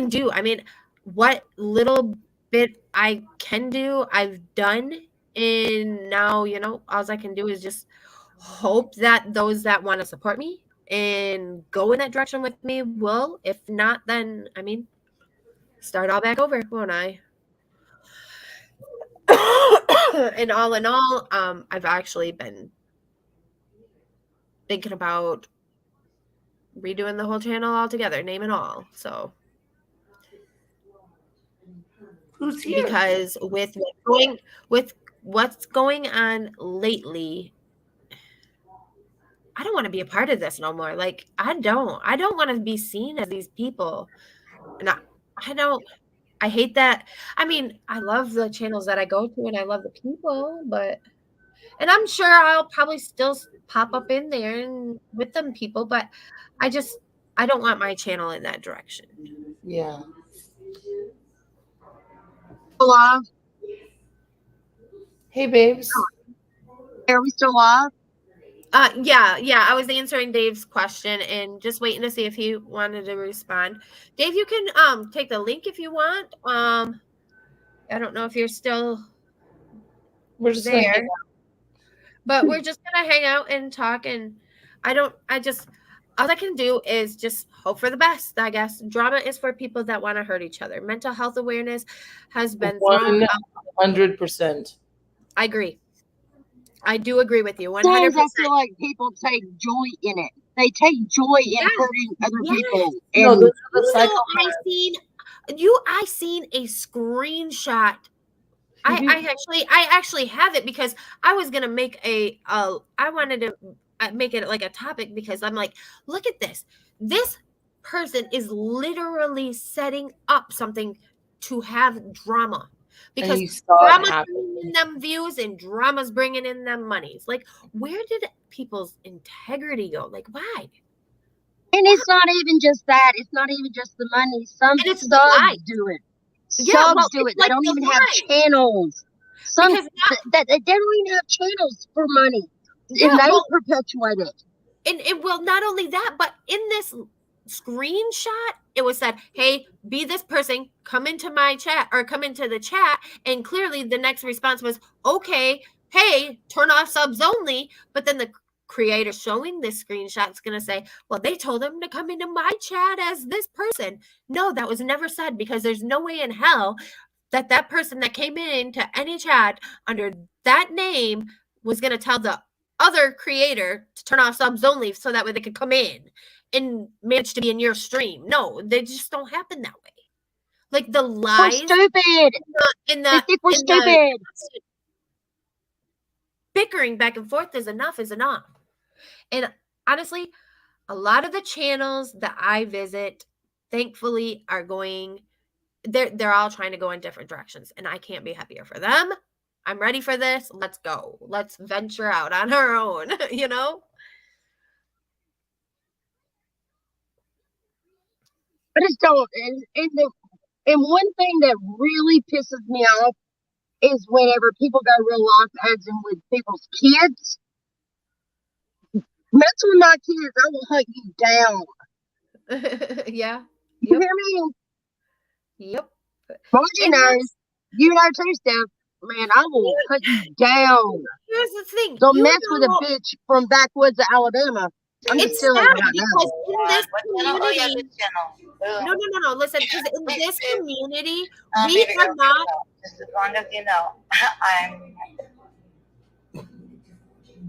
do. I mean, what little bit I can do, I've done. And now, all I can do is just hope that those that want to support me and go in that direction with me will. If not, then, I mean, start all back over, won't I? And all in all, I've actually been thinking about redoing the whole channel altogether, name and all. So Who's here? because with what's going on lately, I don't want to be a part of this no more. Like, I don't want to be seen as these people. And I hate that. I mean, I love the channels that I go to and I love the people, and I'm sure I'll probably still pop up in there and with them people, but I don't want my channel in that direction. Yeah. Live? Hey, babes. Are we still live? Yeah. I was answering Dave's question and just waiting to see if he wanted to respond. Dave, you can take the link if you want. I don't know if you're still We're just there, gonna hang out. but we're just gonna hang out and talk. And all I can do is just hope for the best, I guess. Drama is for people that want to hurt each other. Mental health awareness has been thrown out. 100%. I agree. I do agree with you. 100%. Sometimes I feel like people take joy in it. They take joy in Yes. hurting other Yes. people. No, And those are the I seen a screenshot. I actually have it because I was gonna make I wanted to make it like a topic because I'm like, look at this. This person is literally setting up something to have drama because you saw it drama's happen. bringing in them views and drama's bringing in them monies. Like, where did people's integrity go? Like, why? it's not even just that. It's not even just the money. Some And it's subs live. do it. Yeah, Subs well, do it's it. They like don't the even have live. channels. Some Because that they don't even have channels for money. Yeah, And they well, perpetuate it. and well, not only that, but in this screenshot, it was said, hey, be this person, come into my chat or come into the chat. And clearly the next response was, okay, hey, turn off subs only. But then the creator showing this screenshot is going to say, well, they told him to come into my chat as this person. No, that was never said, because there's no way in hell that that person that came into any chat under that name was going to tell the other creator to turn off subs only so that way they could come in and manage to be in your stream. No, they just don't happen that way. Like, the We're lies stupid. they think we're stupid. Bickering back and forth is enough. And honestly, a lot of the channels that I visit, thankfully, are going, they're all trying to go in different directions, and I can't be happier for them. I'm ready for this. Let's go. Let's venture out on our own, you know? I just don't. And one thing that really pisses me off is whenever people go real life, as in with people's kids. Mess with my kids, I will hunt you down. Yeah. You hear me? Yep. Margie And knows. You know too, Steph. Man, I will hunt you down. here's the thing. Don't mess with a bitch from backwoods of Alabama. I'm just It's telling sad you right because now. in this What channel? Oh, yeah, community, this channel. no. Listen, because in this community, we Baby are girl, not. just as long as you know, I'm.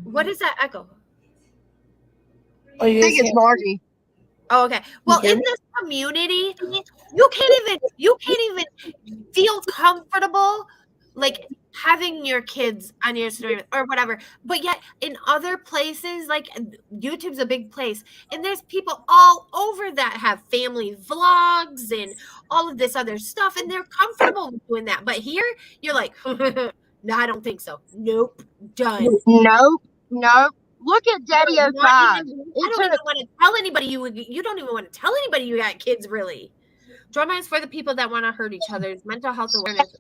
What is that echo? Oh, you I think it's Margie. Oh, okay. Well, hear in me? this community, you can't even feel comfortable, like, having your kids on your story or whatever. But yet in other places, like YouTube's a big place, and there's people all over that have family vlogs and all of this other stuff, and they're comfortable with doing that. But here you're like, no, I don't think so. Nope, done. Nope. Look at Daddy Not 05. even, I don't even want to tell anybody you don't even want to tell anybody you got kids, really. Drama is for the people that want to hurt each other's mental health awareness.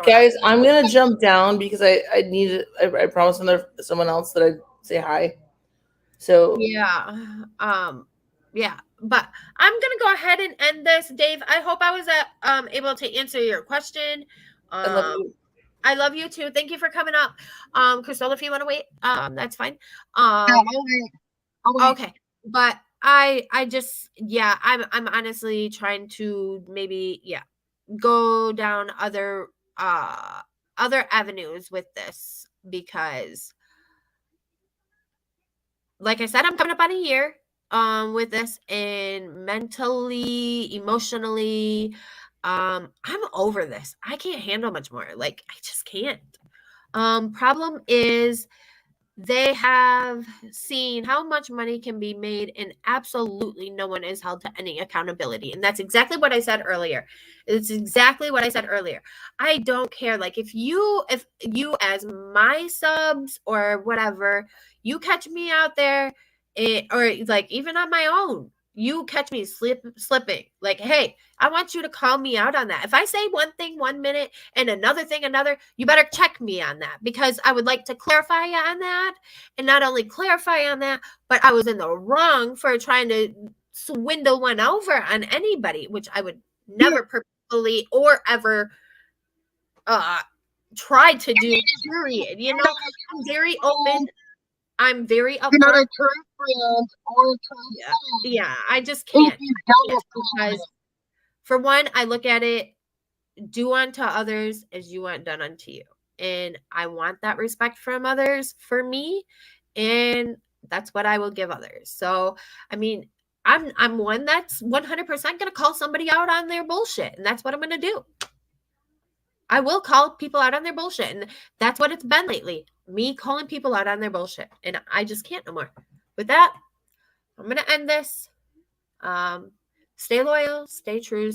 Guys, I'm gonna jump down because I promised someone else that I'd say hi. So yeah, yeah, but I'm gonna go ahead and end this, Dave. I hope I was able to answer your question. I love you. I love you too. Thank you for coming up. Crystal, if you want to wait, that's fine. I'll wait. Okay, but I just, yeah, I'm honestly trying to maybe, yeah, go down other avenues with this, because like I said, I'm coming up on a year with this, and mentally, emotionally, I'm over this. I can't handle much more. Like, I just can't. Problem is, they have seen how much money can be made, and absolutely no one is held to any accountability. And that's exactly what I said earlier. It's exactly what I said earlier. I don't care. Like, if you as my subs or whatever, you catch me out there, or like even on my own, you catch me slipping, like, hey, I want you to call me out on that. If I say one thing 1 minute and another thing another, you better check me on that, because I would like to clarify on that. And not only clarify on that, but I was in the wrong for trying to swindle one over on anybody, which I would never purposefully or ever try to do, period. You know, I'm very open. I'm very upfront. You're not a true friend or a true friend. Yeah, I just can't. If you don't Because for one, I look at it, do unto others as you want done unto you. And I want that respect from others for me, and that's what I will give others. So, I mean, I'm one that's 100% going to call somebody out on their bullshit, and that's what I'm going to do. I will call people out on their bullshit, and that's what it's been lately. Me calling people out on their bullshit, and I just can't no more. With that, I'm going to end this. Stay loyal, stay true,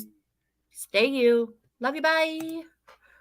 stay you. Love you, bye.